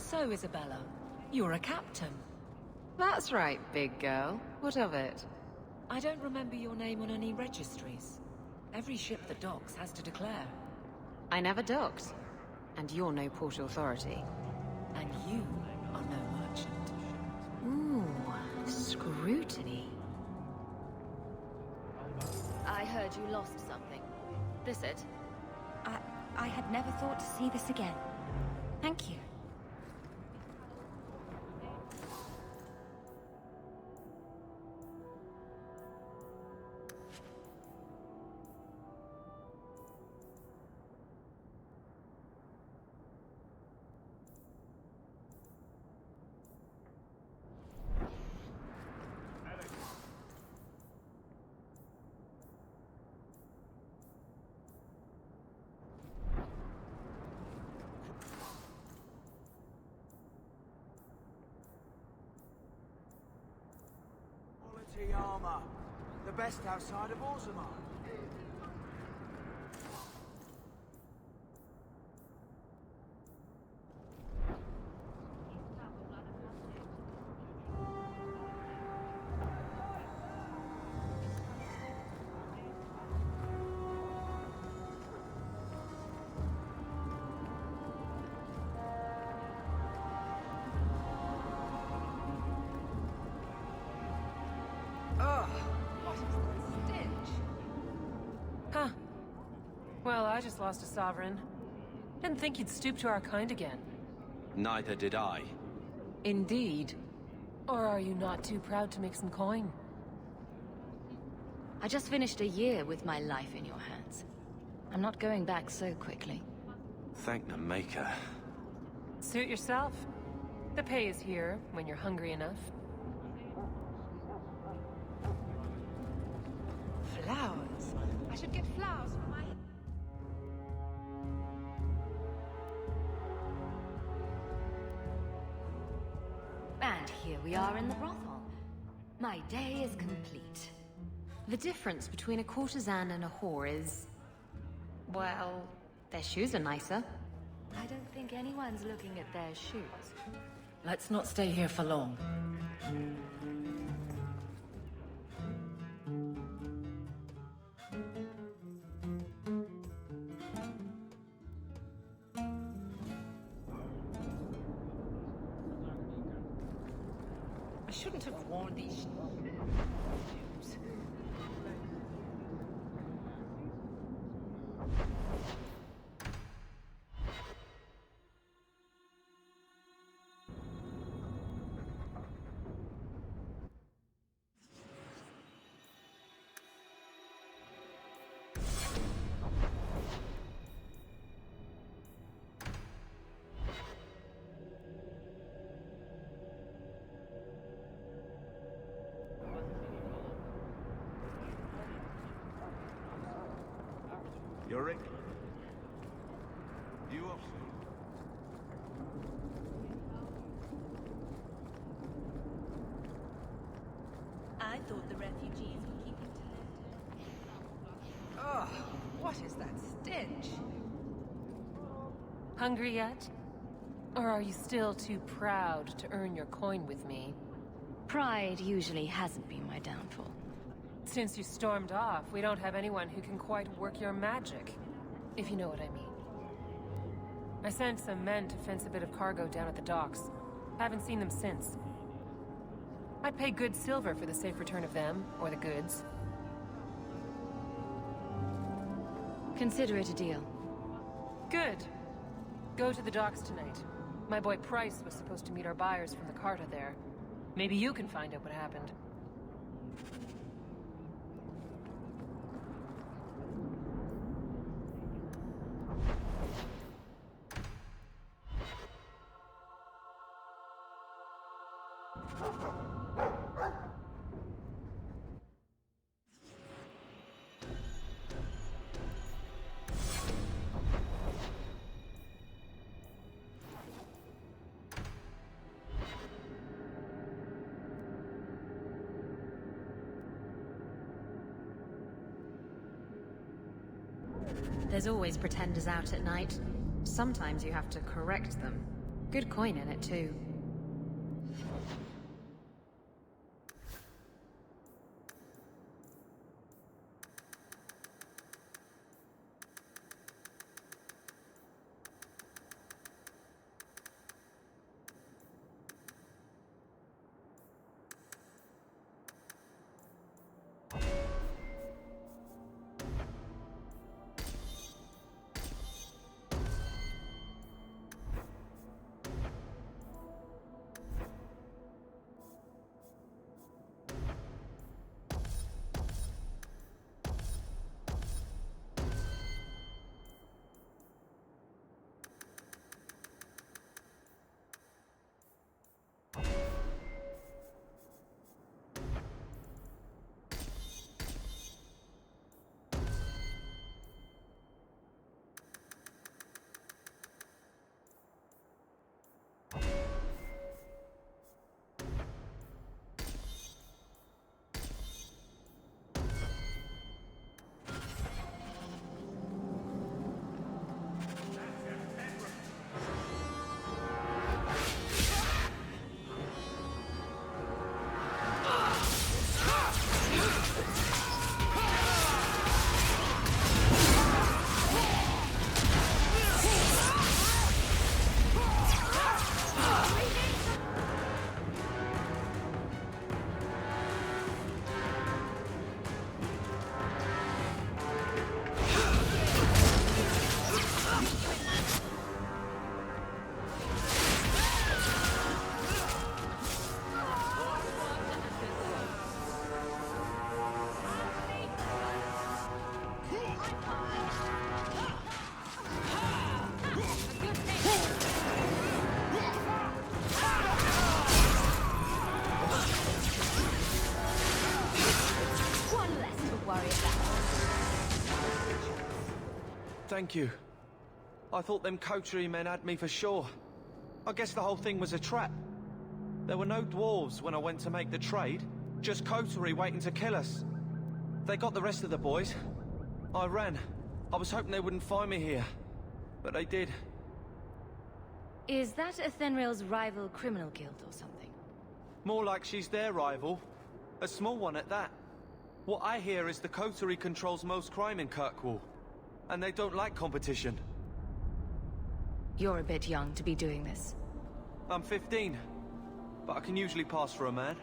So, Isabella, you're a captain. That's right, big girl. What of it? I don't remember your name on any registries. Every ship that docks has to declare. I never docked. And you're no port authority. And you are no merchant. Ooh, scrutiny. I heard you lost something. This it? I had never thought to see this again. Thank you. Quality armor. The best outside of Orzammar. Huh. Well, I just lost a sovereign. Didn't think you'd stoop to our kind again. Neither did I. Indeed. Or are you not too proud to make some coin? I just finished a year with my life in your hands. I'm not going back so quickly. Thank the Maker. Suit yourself. The pay is here, when you're hungry enough. Flowers. I should get flowers for my... And here we are in the brothel. My day is complete. The difference between a courtesan and a whore is... well, their shoes are nicer. I don't think anyone's looking at their shoes. Let's not stay here for long. I shouldn't have worn these shoes. You're in. You off soon? I thought the refugees were keeping to it. Ugh, what is that stench? Hungry yet? Or are you still too proud to earn your coin with me? Pride usually hasn't been my downfall. Since you stormed off, we don't have anyone who can quite work your magic, if you know what I mean. I sent some men to fence a bit of cargo down at the docks. Haven't seen them since. I'd pay good silver for the safe return of them, or the goods. Consider it a deal. Good. Go to the docks tonight. My boy Price was supposed to meet our buyers from the Carta there. Maybe you can find out what happened. There's always pretenders out at night. Sometimes you have to correct them. Good coin in it, too. Thank you. I thought them coterie men had me for sure. I guess the whole thing was a trap. There were no dwarves when I went to make the trade, just coterie waiting to kill us. They got the rest of the boys. I ran. I was hoping they wouldn't find me here, but they did. Is that Athenril's rival criminal guild or something? More like she's their rival. A small one at that. What I hear is the coterie controls most crime in Kirkwall, and they don't like competition. You're a bit young to be doing this. I'm 15, but I can usually pass for a man.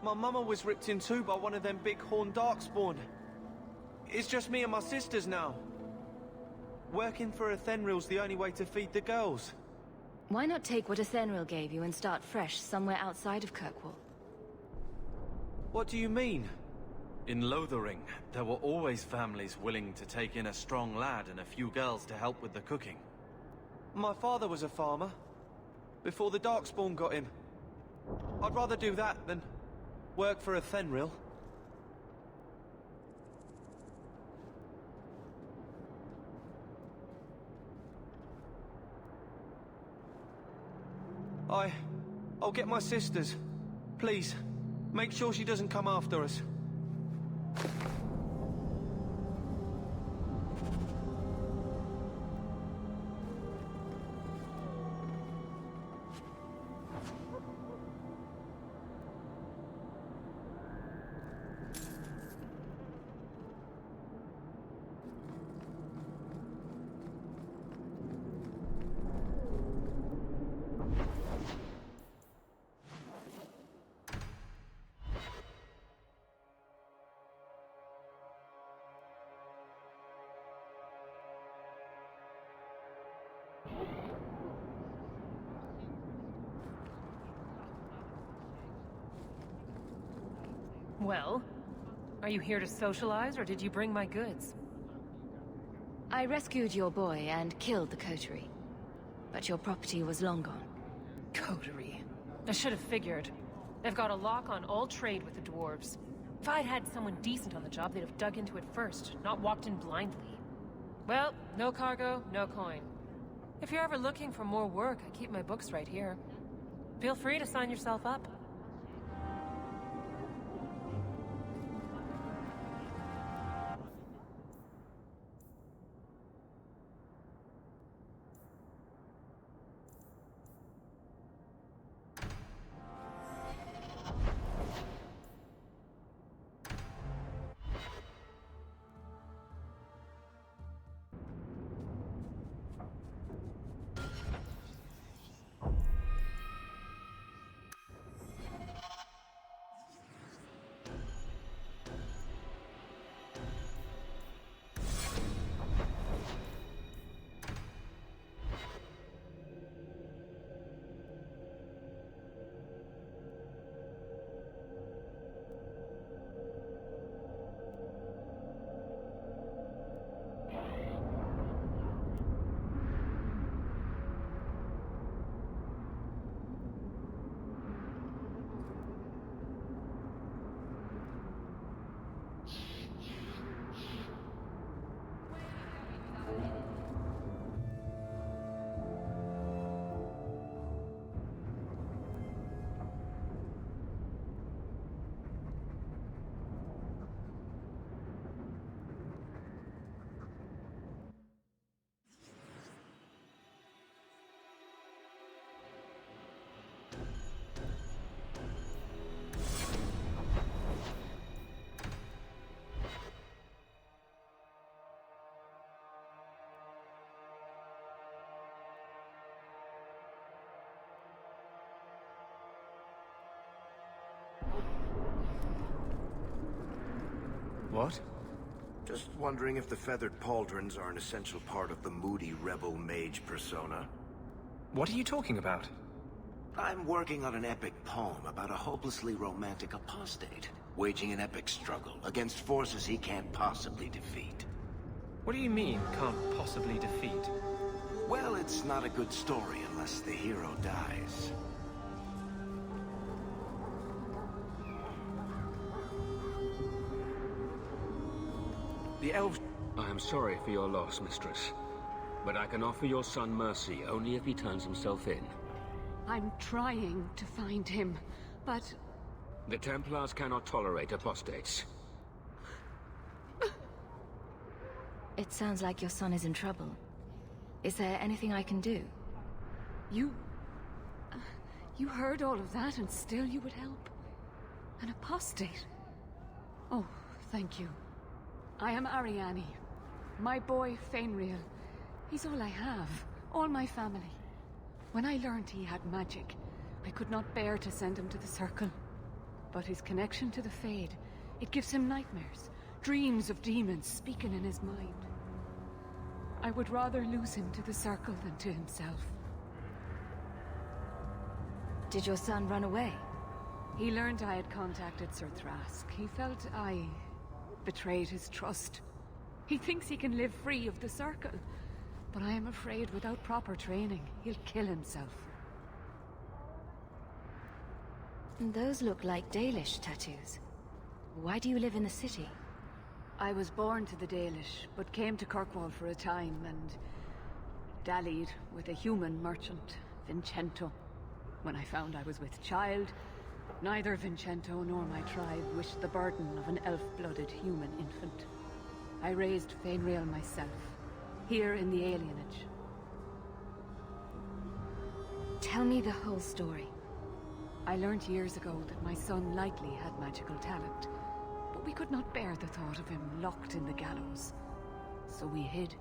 My mama was ripped in two by one of them big horned darkspawn. It's just me and my sisters now. Working for Athenril's the only way to feed the girls. Why not take what Athenril gave you and start fresh somewhere outside of Kirkwall? What do you mean? In Lothering, there were always families willing to take in a strong lad and a few girls to help with the cooking. My father was a farmer, before the Darkspawn got him. I'd rather do that than work for Athenril. I'll get my sisters. Please, make sure she doesn't come after us. Well, are you here to socialize, or did you bring my goods? I rescued your boy and killed the coterie. But your property was long gone. Coterie. I should have figured. They've got a lock on all trade with the dwarves. If I'd had someone decent on the job, they'd have dug into it first, not walked in blindly. Well, no cargo, no coin. If you're ever looking for more work, I keep my books right here. Feel free to sign yourself up. What? Just wondering if the feathered pauldrons are an essential part of the moody rebel mage persona. What are you talking about? I'm working on an epic poem about a hopelessly romantic apostate, waging an epic struggle against forces he can't possibly defeat. What do you mean, can't possibly defeat? Well, it's not a good story unless the hero dies. The elves... I am sorry for your loss, mistress. But I can offer your son mercy only if he turns himself in. I'm trying to find him, but... The Templars cannot tolerate apostates. It sounds like your son is in trouble. Is there anything I can do? You heard all of that and still you would help? An apostate? Oh, thank you. I am Ariane. My boy, Fainriel. He's all I have. All my family. When I learned he had magic, I could not bear to send him to the Circle. But his connection to the Fade, it gives him nightmares. Dreams of demons speaking in his mind. I would rather lose him to the Circle than to himself. Did your son run away? He learned I had contacted Sir Thrask. He felt I betrayed his trust. He thinks he can live free of the Circle. But I am afraid without proper training, he'll kill himself. Those look like Dalish tattoos. Why do you live in the city? I was born to the Dalish, but came to Kirkwall for a time and dallied with a human merchant, Vincento. When I found I was with child, neither Vincento nor my tribe wished the burden of an elf-blooded human infant. I raised Fainriel myself, here in the alienage. Tell me the whole story. I learned years ago that my son likely had magical talent, but we could not bear the thought of him locked in the gallows. So we hid.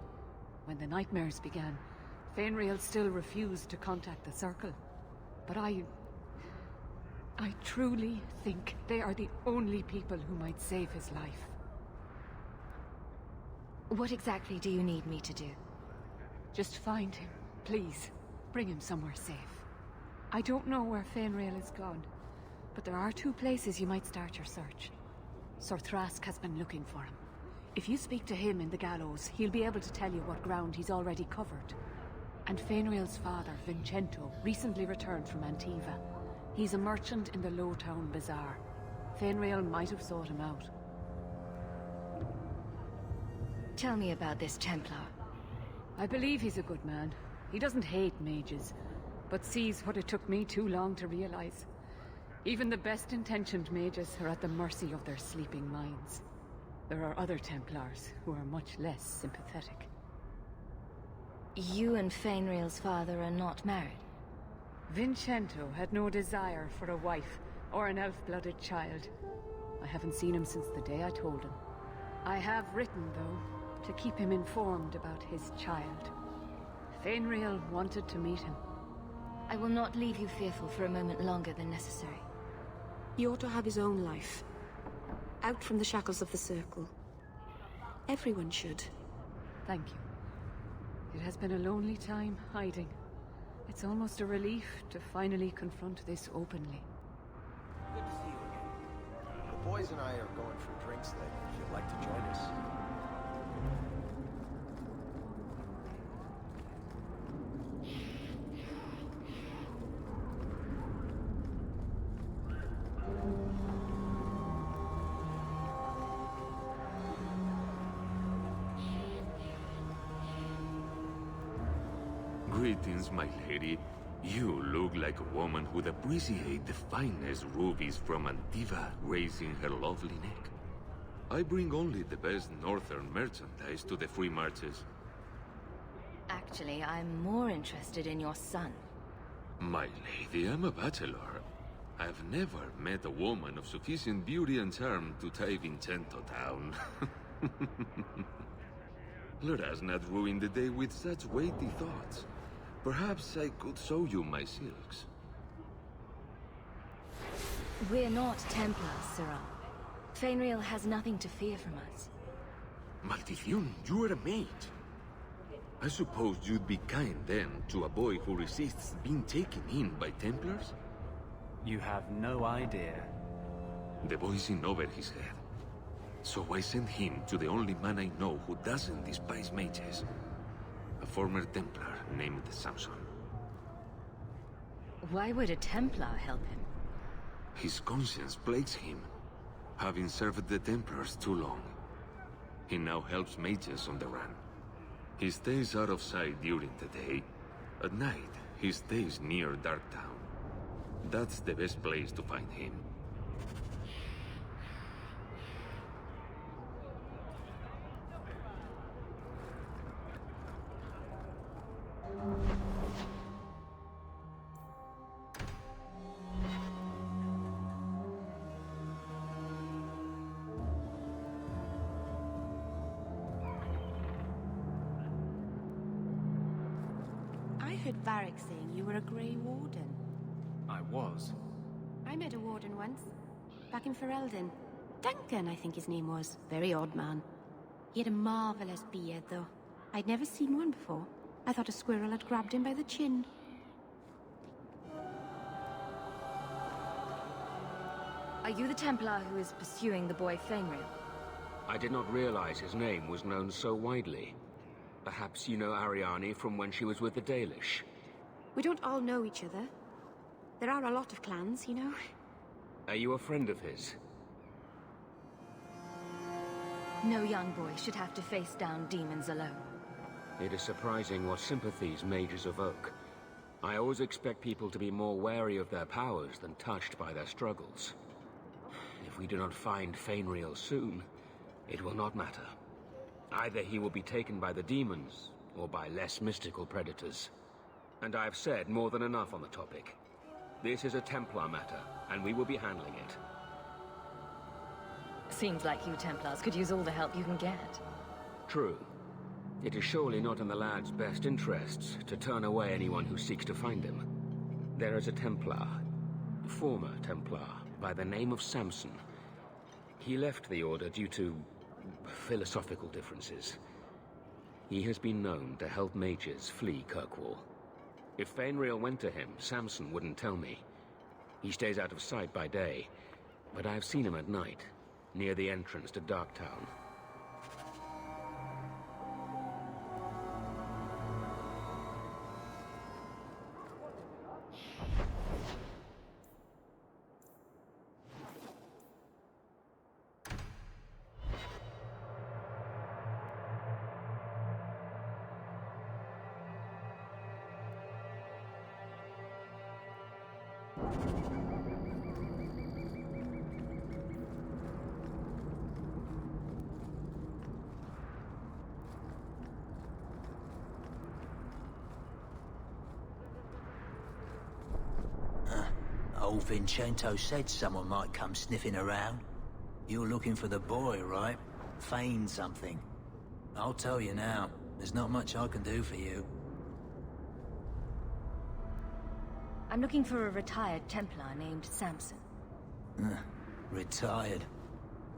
When the nightmares began, Fainriel still refused to contact the Circle. But I truly think they are the only people who might save his life. What exactly do you need me to do? Just find him, please. Bring him somewhere safe. I don't know where Fainriel is gone, but there are 2 places you might start your search. Sir Thrask has been looking for him. If you speak to him in the gallows, he'll be able to tell you what ground he's already covered. And Fainriel's father, Vincento, recently returned from Antiva. He's a merchant in the Lowtown Bazaar. Fainriel might have sought him out. Tell me about this Templar. I believe he's a good man. He doesn't hate mages, but sees what it took me too long to realize. Even the best-intentioned mages are at the mercy of their sleeping minds. There are other Templars who are much less sympathetic. You and Fainriel's father are not married? Vincento had no desire for a wife or an elf-blooded child. I haven't seen him since the day I told him. I have written, though, to keep him informed about his child. Fainriel wanted to meet him. I will not leave you fearful for a moment longer than necessary. He ought to have his own life. Out from the shackles of the Circle. Everyone should. Thank you. It has been a lonely time hiding. It's almost a relief to finally confront this openly. Good to see you again. The boys and I are going for drinks later, if you'd like to join us. Greetings, my lady. You look like a woman who'd appreciate the finest rubies from Antiva raising her lovely neck. I bring only the best northern merchandise to the free marches. Actually, I'm more interested in your son. My lady, I'm a bachelor. I've never met a woman of sufficient beauty and charm to tie Vincento down. Let us not ruin the day with such weighty thoughts. Perhaps I could show you my silks. We're not Templars, Sirrah. Fainriel has nothing to fear from us. Maldición, you are a mage. I suppose you'd be kind then to a boy who resists being taken in by Templars? You have no idea. The boy's in over his head. So I sent him to the only man I know who doesn't despise mages. A former Templar named Samson. Why would a Templar help him? His conscience plagues him, having served the Templars too long. He now helps mages on the run. He stays out of sight during the day. At night, he stays near Darktown. That's the best place to find him. I heard Varric saying you were a Grey Warden. I was. I met a Warden once, back in Ferelden. Duncan, I think his name was. Very odd man. He had a marvelous beard, though. I'd never seen one before. I thought a squirrel had grabbed him by the chin. Are you the Templar who is pursuing the boy Fainriel? I did not realize his name was known so widely. Perhaps you know Ariane from when she was with the Dalish. We don't all know each other. There are a lot of clans, you know. Are you a friend of his? No young boy should have to face down demons alone. It is surprising what sympathies mages evoke. I always expect people to be more wary of their powers than touched by their struggles. If we do not find Fainriel soon, it will not matter. Either he will be taken by the demons, or by less mystical predators. And I have said more than enough on the topic. This is a Templar matter, and we will be handling it. Seems like you Templars could use all the help you can get. True. It is surely not in the lad's best interests to turn away anyone who seeks to find him. There is a Templar, former Templar, by the name of Samson. He left the Order due to philosophical differences. He has been known to help mages flee Kirkwall. If Fainriel went to him, Samson wouldn't tell me. He stays out of sight by day, but I have seen him at night, near the entrance to Darktown. Old Vincento said someone might come sniffing around. You're looking for the boy, right? Feign something. I'll tell you now, there's not much I can do for you. I'm looking for a retired Templar named Samson. Retired.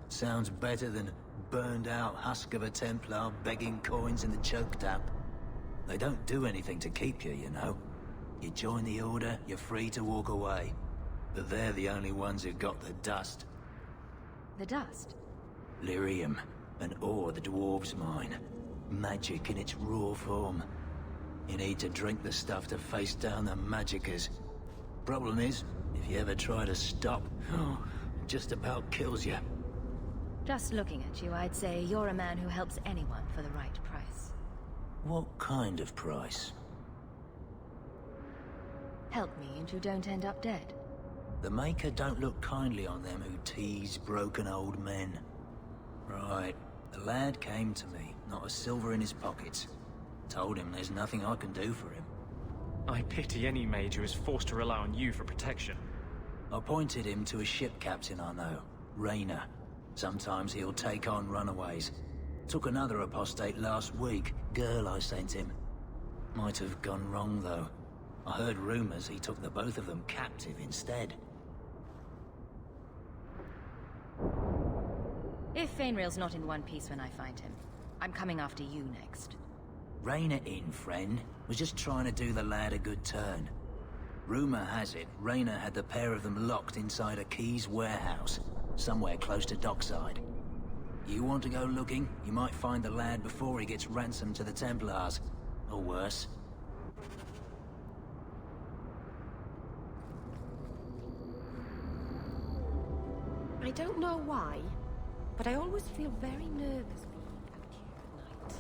Sounds better than burned-out husk of a Templar begging coins in the choke tap. They don't do anything to keep you, you know. You join the Order, you're free to walk away. But they're the only ones who got the dust. The dust? Lyrium, an ore the dwarves mine. Magic in its raw form. You need to drink the stuff to face down the magicers. Problem is, if you ever try to stop, it just about kills you. Just looking at you, I'd say you're a man who helps anyone for the right price. What kind of price? Help me and you don't end up dead. The Maker don't look kindly on them who tease broken old men. Right. The lad came to me, not a silver in his pockets. Told him there's nothing I can do for him. I pity any mage who is forced to rely on you for protection. I pointed him to a ship captain I know, Rayner. Sometimes he'll take on runaways. Took another apostate last week, girl I sent him. Might have gone wrong though. I heard rumors he took the both of them captive instead. If Fainrail's not in one piece when I find him, I'm coming after you next. Rein it in, friend. Was just trying to do the lad a good turn. Rumor has it, Rayner had the pair of them locked inside a Keys warehouse, somewhere close to Dockside. You want to go looking? You might find the lad before he gets ransomed to the Templars. Or worse. I don't know why, but I always feel very nervous being out here at night.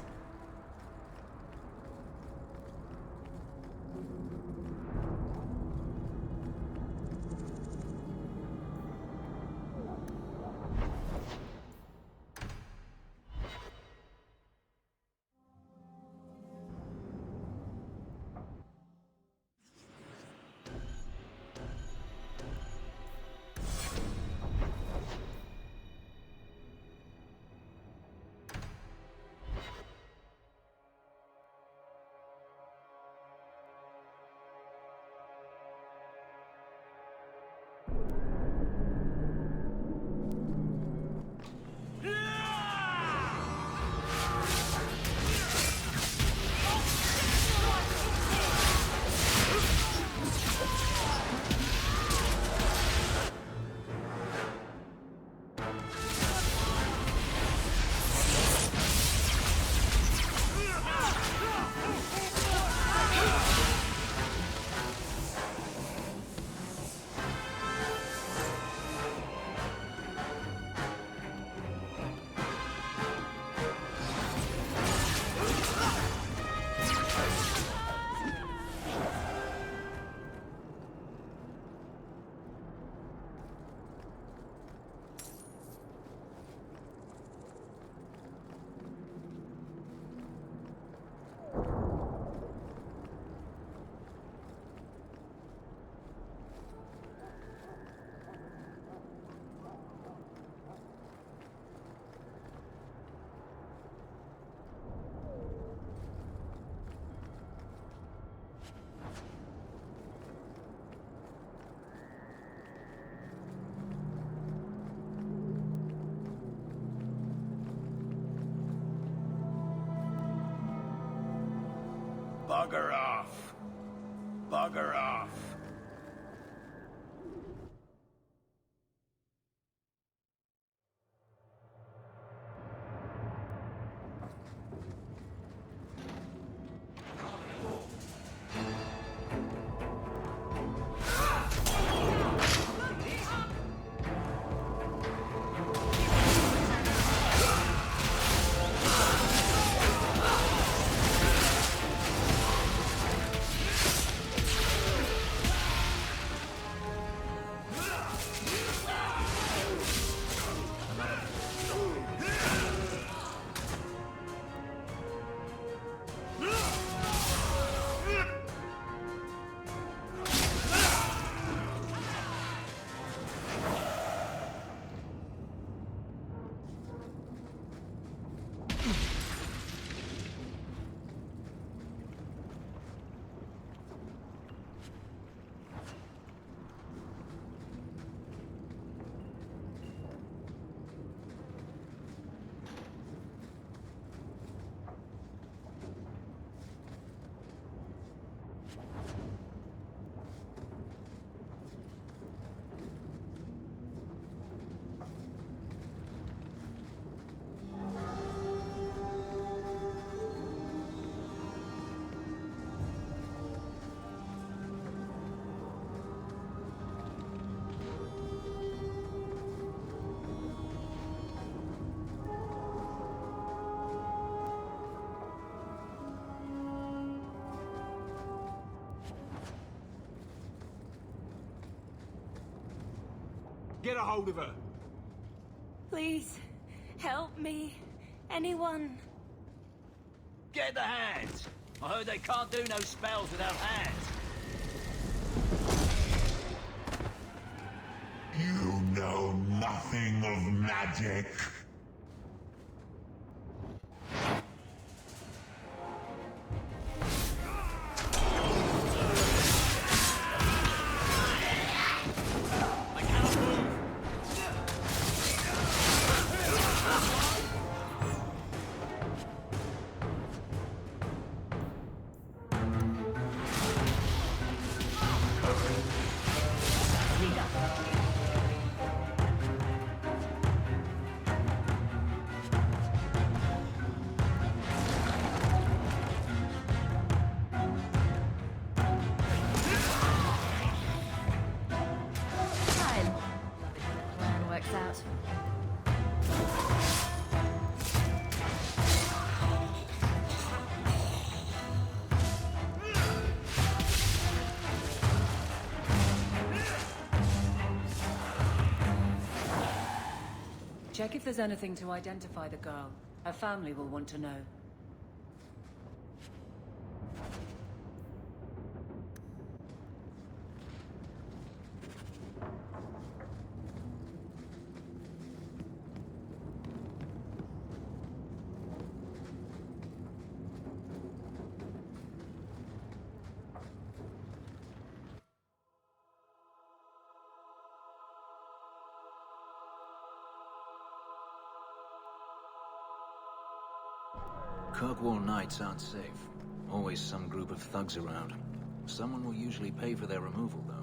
Bugger off. Bugger off. Get a hold of her. Please, help me. Anyone. Get the hands! I heard they can't do no spells without hands. You know nothing of magic. I cannot move. Check if there's anything to identify the girl. Her family will want to know. Kirkwall nights aren't safe. Always some group of thugs around. Someone will usually pay for their removal, though.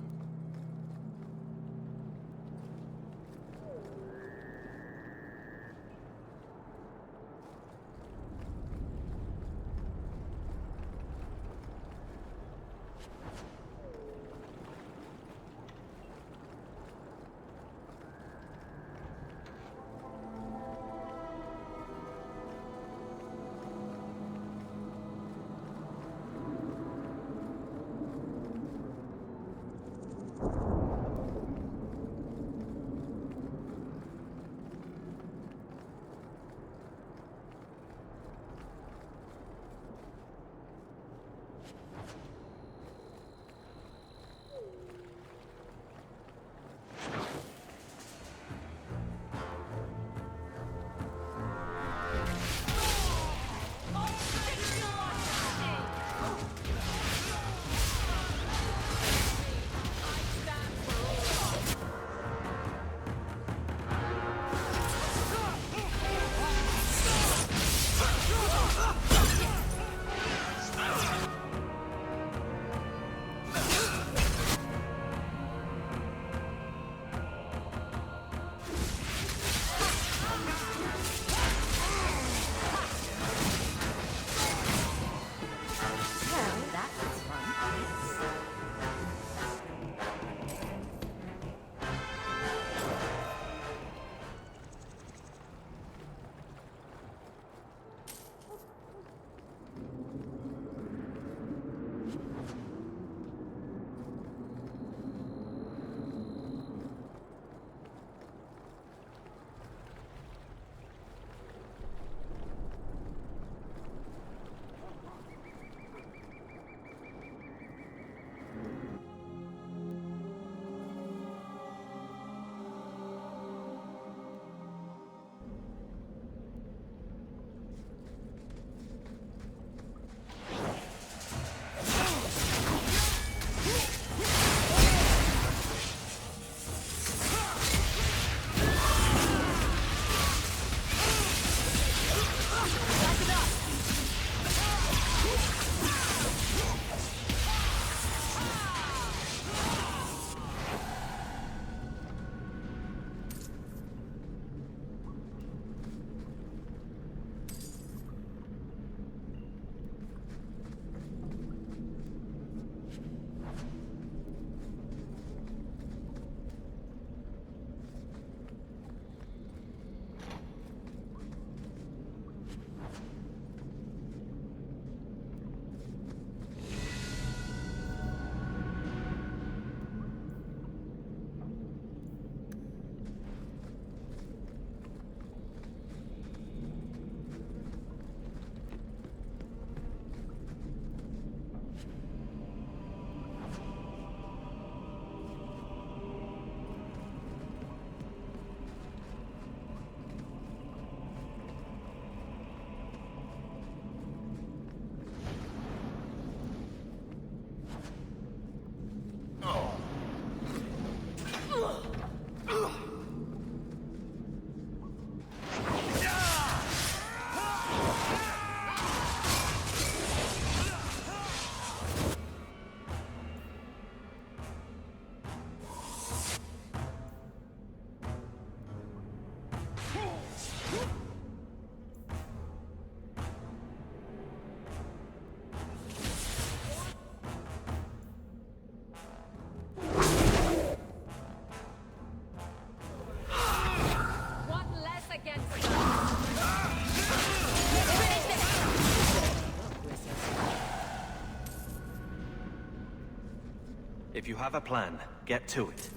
If you have a plan, get to it.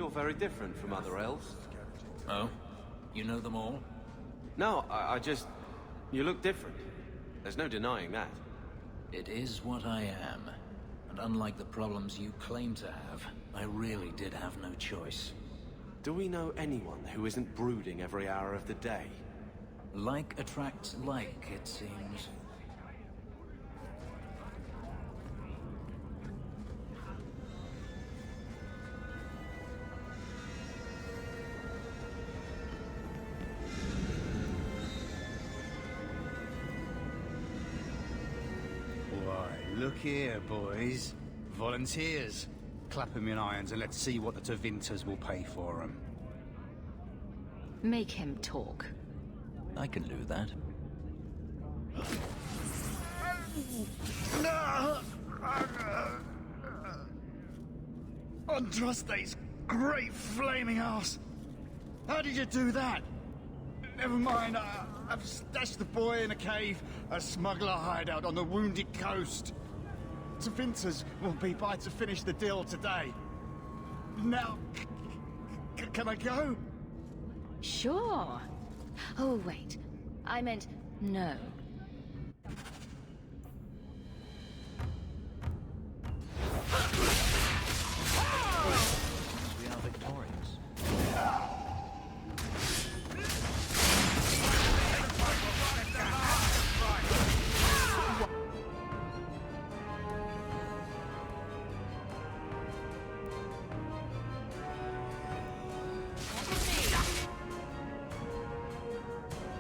You're very different from other elves. Oh? You know them all? No, I just... You look different. There's no denying that. It is what I am. And unlike the problems you claim to have, I really did have no choice. Do we know anyone who isn't brooding every hour of the day? Like attracts like, it seems. Why, look here, boys. Volunteers. Clap 'em in irons and let's see what the Tevinters will pay for 'em. Make him talk. I can do that. Andraste's great flaming ass! How did you do that? Never mind, I've stashed the boy in a cave, a smuggler hideout on the Wounded Coast. Tevinters will be by to finish the deal today. Now, can I go? Sure. Oh, wait. I meant no. We are victorious.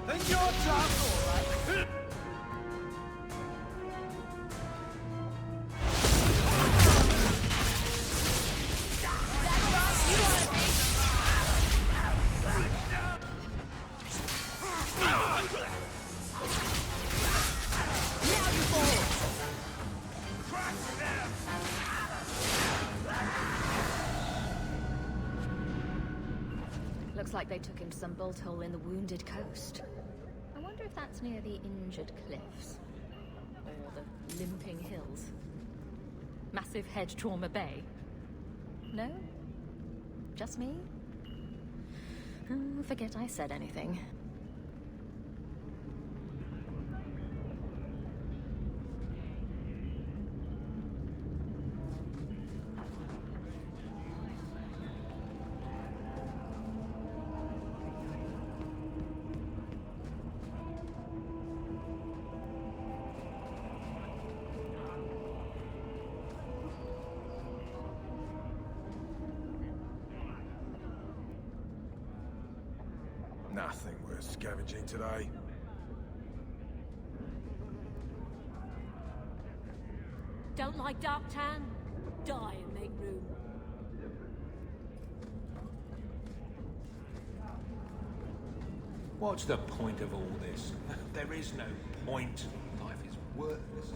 Think you're tough, all right? Looks like they took him to some bolt hole in the Wounded Coast. I wonder if that's near the Injured Cliffs. Or the Limping Hills. Massive Head Trauma Bay. No? Just me? Forget I said anything. Nothing worth scavenging today. Don't like Darktan? Die and make room. What's the point of all this? There is no point. Life is worthless.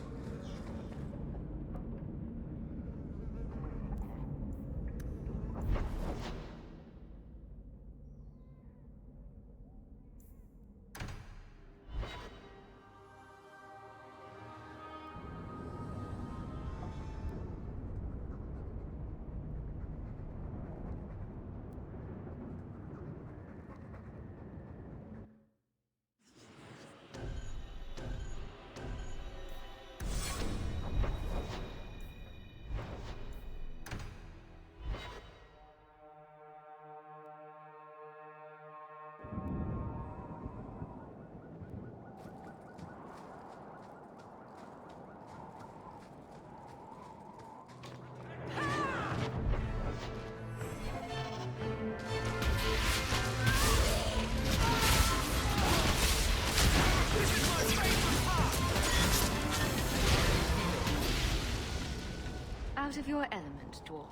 Out of your element, dwarf.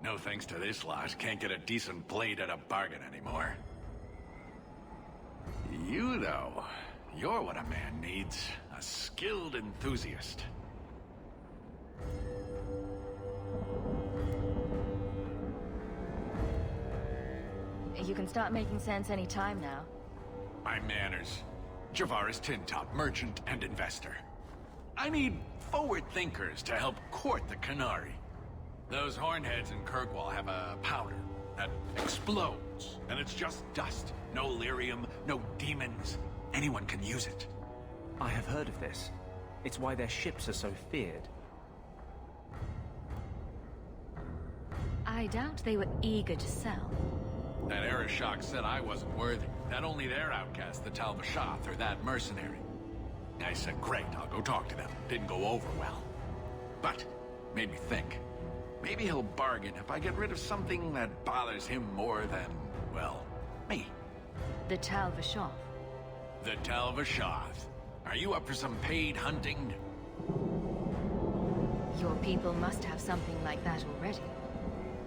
No thanks to this lot, can't get a decent blade at a bargain anymore. You, though, you're what a man needs. A skilled enthusiast. You can start making sense any time now. My manners. Javaris Tintop, merchant and investor. I need forward thinkers to help court the Qunari. Those hornheads in Kirkwall have a powder, explodes, and it's just dust. No lyrium, no demons. Anyone can use it. I have heard of this. It's why their ships are so feared. I doubt they were eager to sell. That Arishok said I wasn't worthy. That only their outcast, the Tal Vashoth, or that mercenary. I said, great, I'll go talk to them. Didn't go over well. But, made me think. Maybe he'll bargain if I get rid of something that bothers him more than, well, me. The Tal Vashoth. The Tal Vashoth. Are you up for some paid hunting? Your people must have something like that already.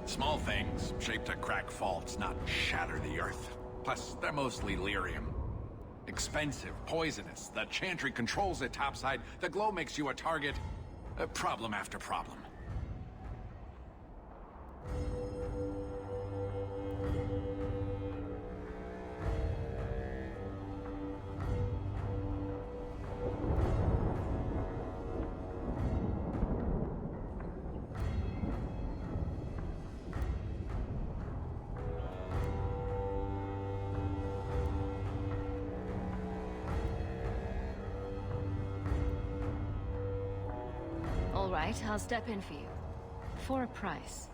Small things, shaped to crack faults, not shatter the earth. Plus, they're mostly lyrium. Expensive, poisonous. The Chantry controls it topside. The glow makes you a target. Problem after problem. All right, I'll step in for you. For a price.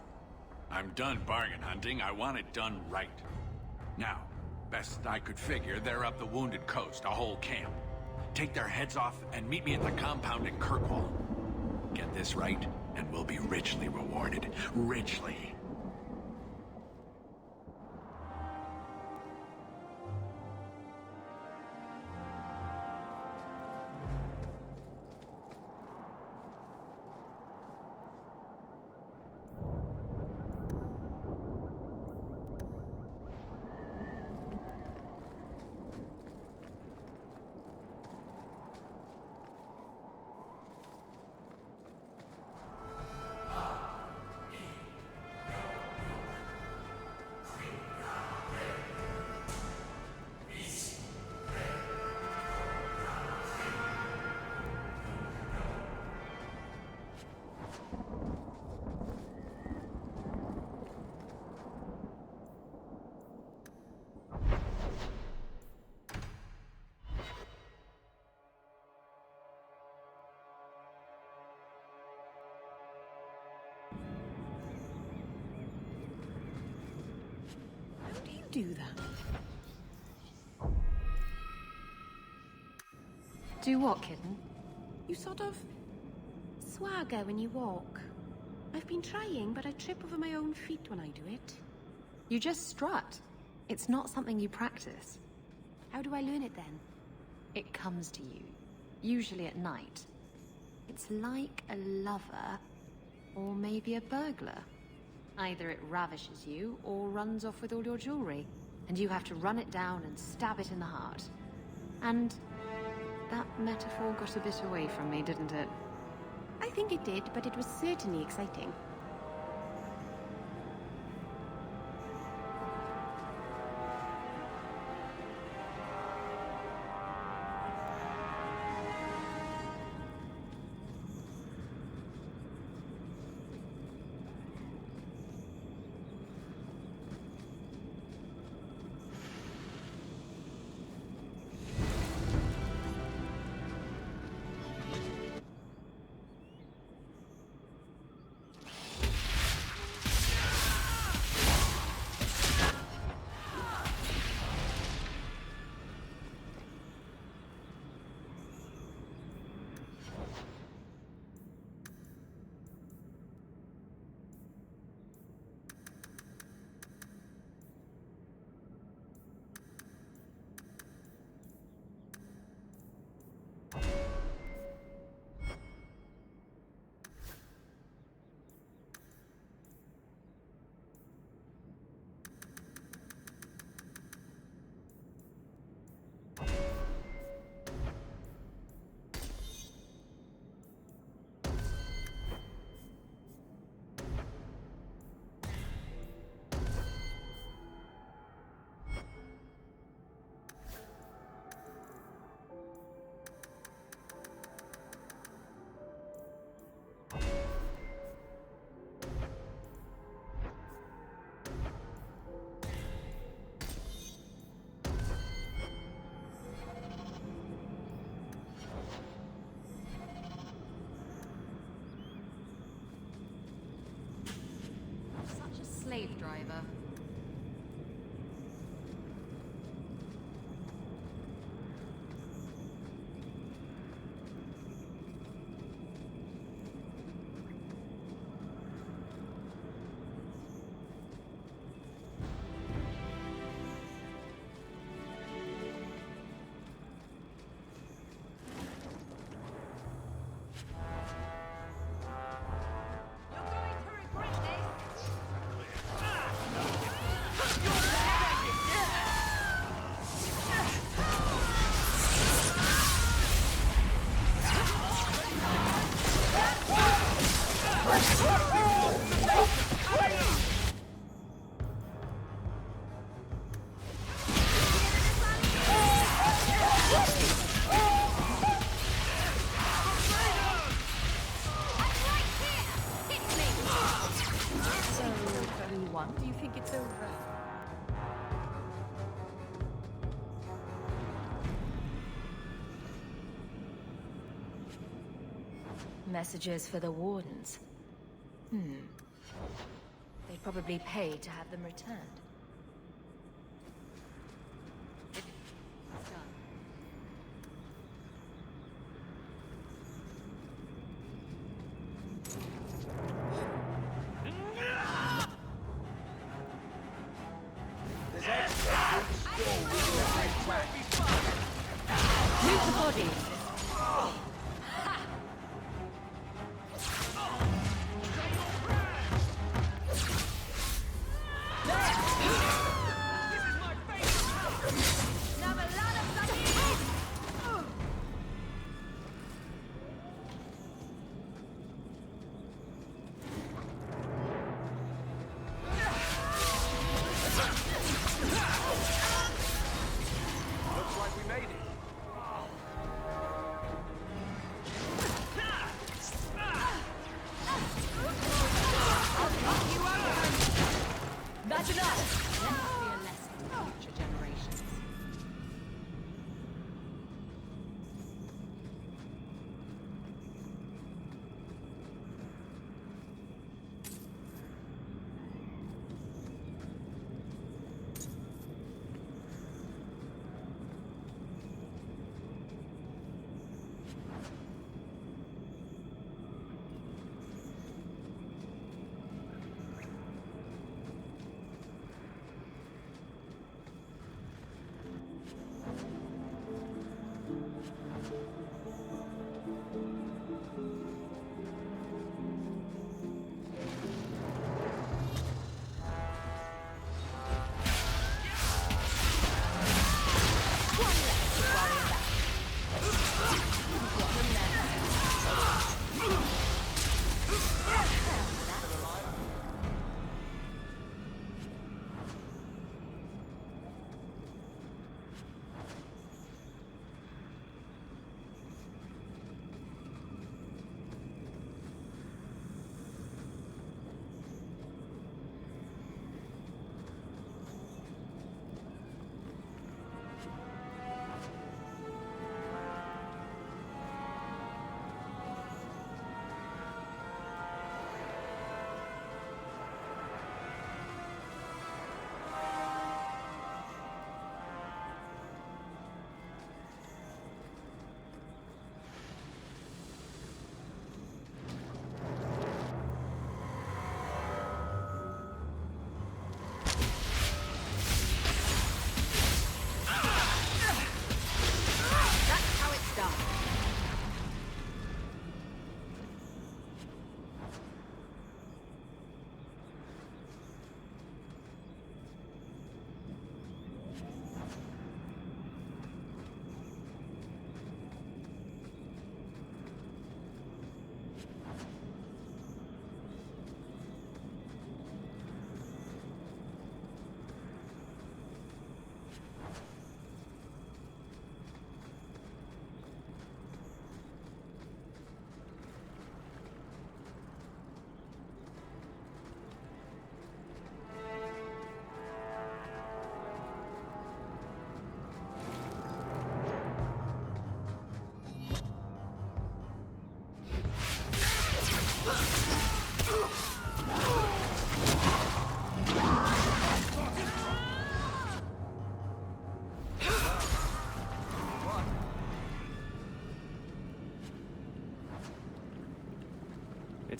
I'm done bargain hunting. I want it done right. Now, best I could figure, they're up the Wounded Coast, a whole camp. Take their heads off and meet me at the compound in Kirkwall. Get this right, and we'll be richly rewarded. Richly. Do that. Do what, kitten? You sort of swagger when you walk. I've been trying, but I trip over my own feet when I do it. You just strut. It's not something you practice. How do I learn it then? It comes to you, usually at night. It's like a lover, or maybe a burglar. Either it ravishes you, or runs off with all your jewelry, and you have to run it down and stab it in the heart. And that metaphor got a bit away from me, didn't it? I think it did, but it was certainly exciting. driver. Do you think it's over? Messages for the Wardens. They'd probably pay to have them returned. Move the bodies! That's enough! Let this be a lesson to future generations.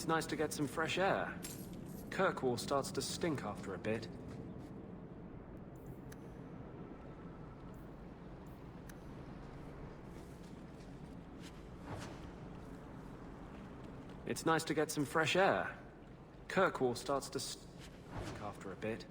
It's nice to get some fresh air. Kirkwall starts to stink after a bit. It's nice to get some fresh air. Kirkwall starts to stink after a bit.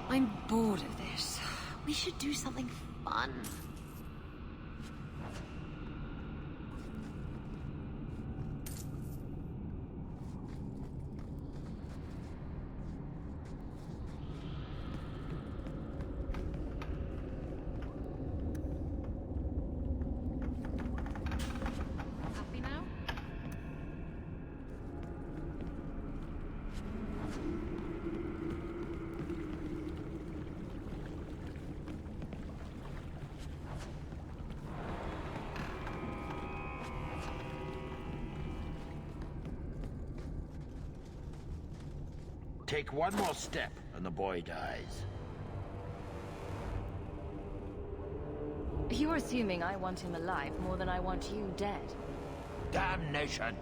I'm bored of this. We should do something fun. Happy now? Take one more step, and the boy dies. You're assuming I want him alive more than I want you dead. Damnation!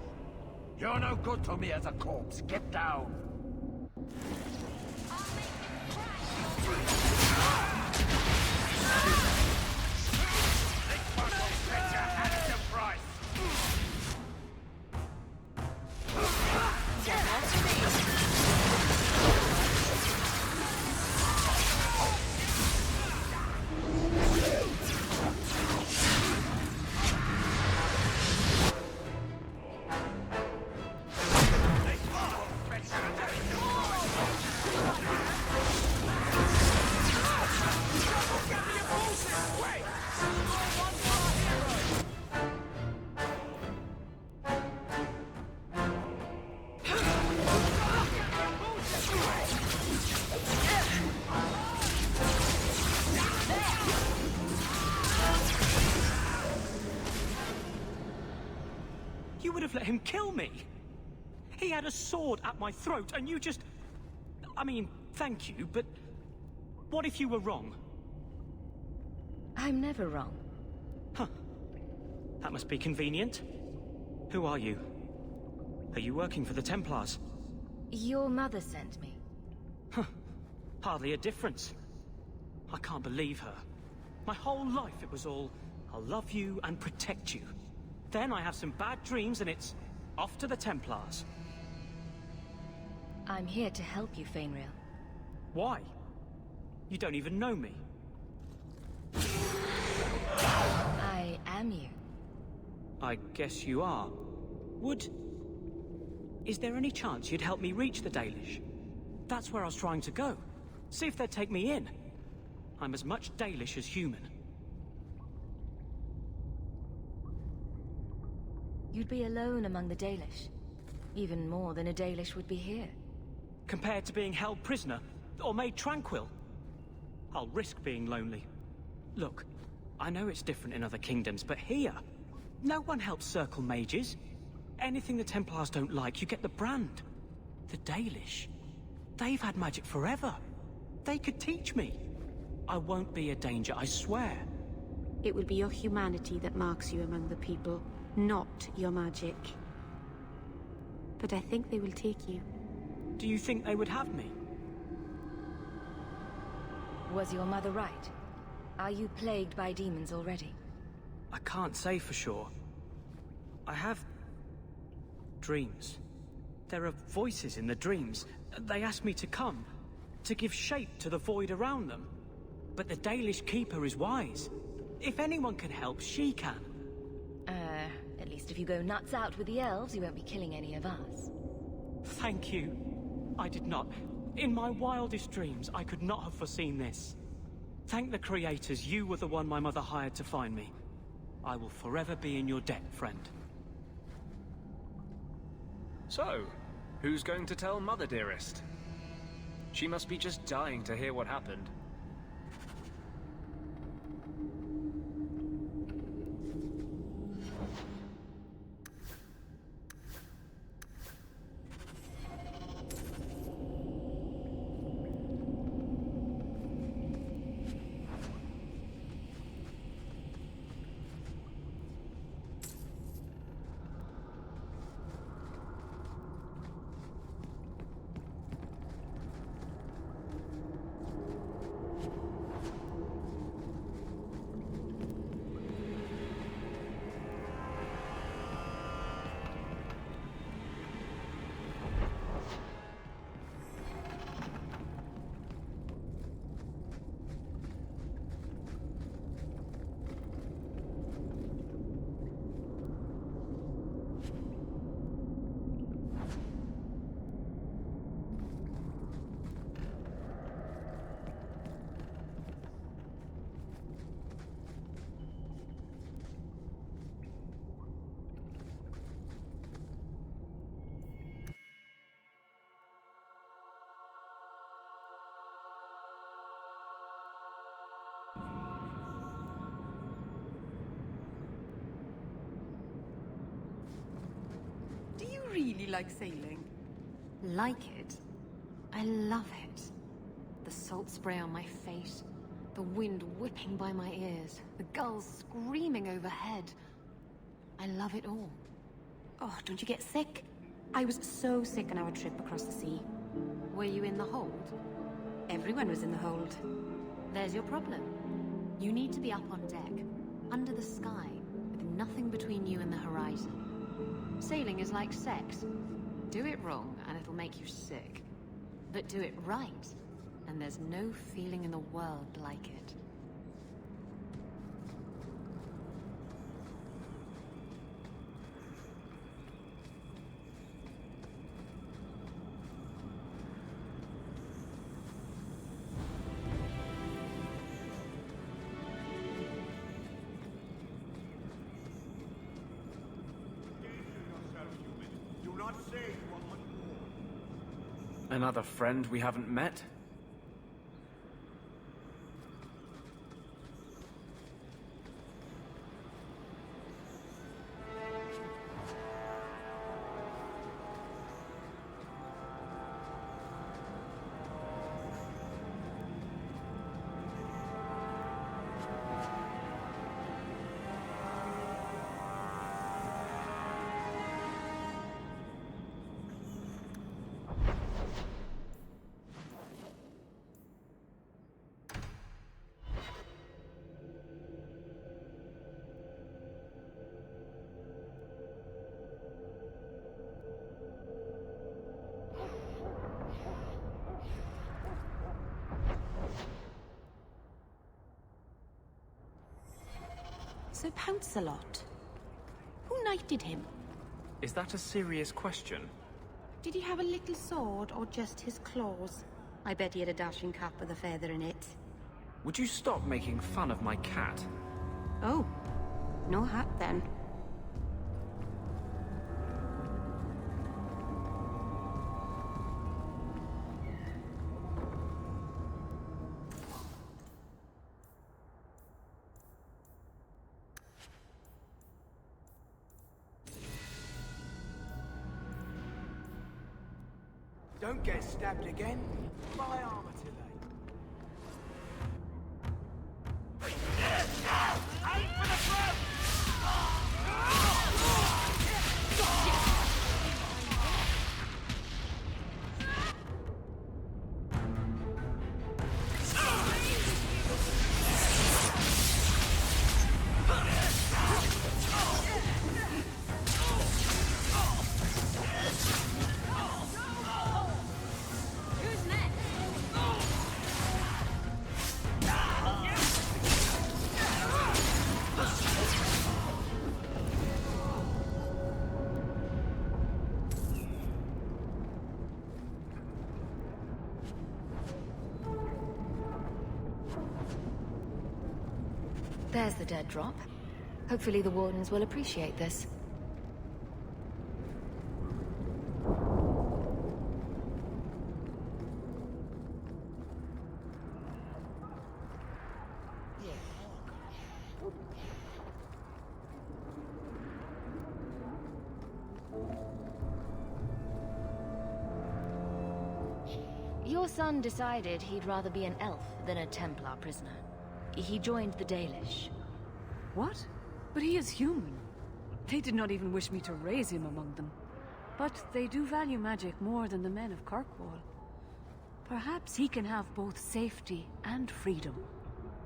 You're no good to me as a corpse. Get down! You would have let him kill me! He had a sword at my throat, and you just... I mean, thank you, but... what if you were wrong? I'm never wrong. Huh. That must be convenient. Who are you? Are you working for the Templars? Your mother sent me. Hardly a difference. I can't believe her. My whole life it was all, I'll love you and protect you. Then I have some bad dreams and it's off to the Templars. I'm here to help you, Fainrail. Why? You don't even know me. I am you. I guess you are. Is there any chance you'd help me reach the Dalish? That's where I was trying to go. See if they'd take me in. I'm as much Dalish as human. You'd be alone among the Dalish. Even more than a Dalish would be here. Compared to being held prisoner, or made tranquil, I'll risk being lonely. Look, I know it's different in other kingdoms, but here, no one helps circle mages. Anything the Templars don't like, you get the brand. The Dalish, they've had magic forever. They could teach me. I won't be a danger, I swear. It will be your humanity that marks you among the people, not your magic. But I think they will take you. Do you think they would have me? Was your mother right? Are you plagued by demons already? I can't say for sure. I have dreams. There are voices in the dreams. They ask me to come, to give shape to the void around them. But the Dalish Keeper is wise. If anyone can help, she can. At least if you go nuts out with the elves, you won't be killing any of us. Thank you. I did not. In my wildest dreams, I could not have foreseen this. Thank the creators, you were the one my mother hired to find me. I will forever be in your debt, friend. So, who's going to tell Mother Dearest? She must be just dying to hear what happened. Do you really like sailing? Like it? I love it. The salt spray on my face, the wind whipping by my ears, the gulls screaming overhead. I love it all. Oh, don't you get sick? I was so sick on our trip across the sea. Were you in the hold? Everyone was in the hold. There's your problem. You need to be up on deck, under the sky, with nothing between you and the horizon. Sailing is like sex. Do it wrong, and it'll make you sick. But do it right, and there's no feeling in the world like it. Another friend we haven't met? Sir Pouncelot. Who knighted him? Is that a serious question? Did he have a little sword or just his claws? I bet he had a dashing cap with a feather in it. Would you stop making fun of my cat? Oh, no hat then. Don't get stabbed again. My armor today. Aim for the throat! There's the dead drop. Hopefully the Wardens will appreciate this. Your son decided he'd rather be an elf than a Templar prisoner. He joined the Dalish. What? But he is human. They did not even wish me to raise him among them. But they do value magic more than the men of Kirkwall. Perhaps he can have both safety and freedom.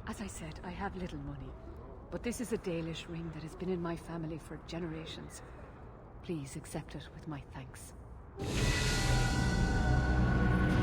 As I said, I have little money. But this is a Dalish ring that has been in my family for generations. Please accept it with my thanks.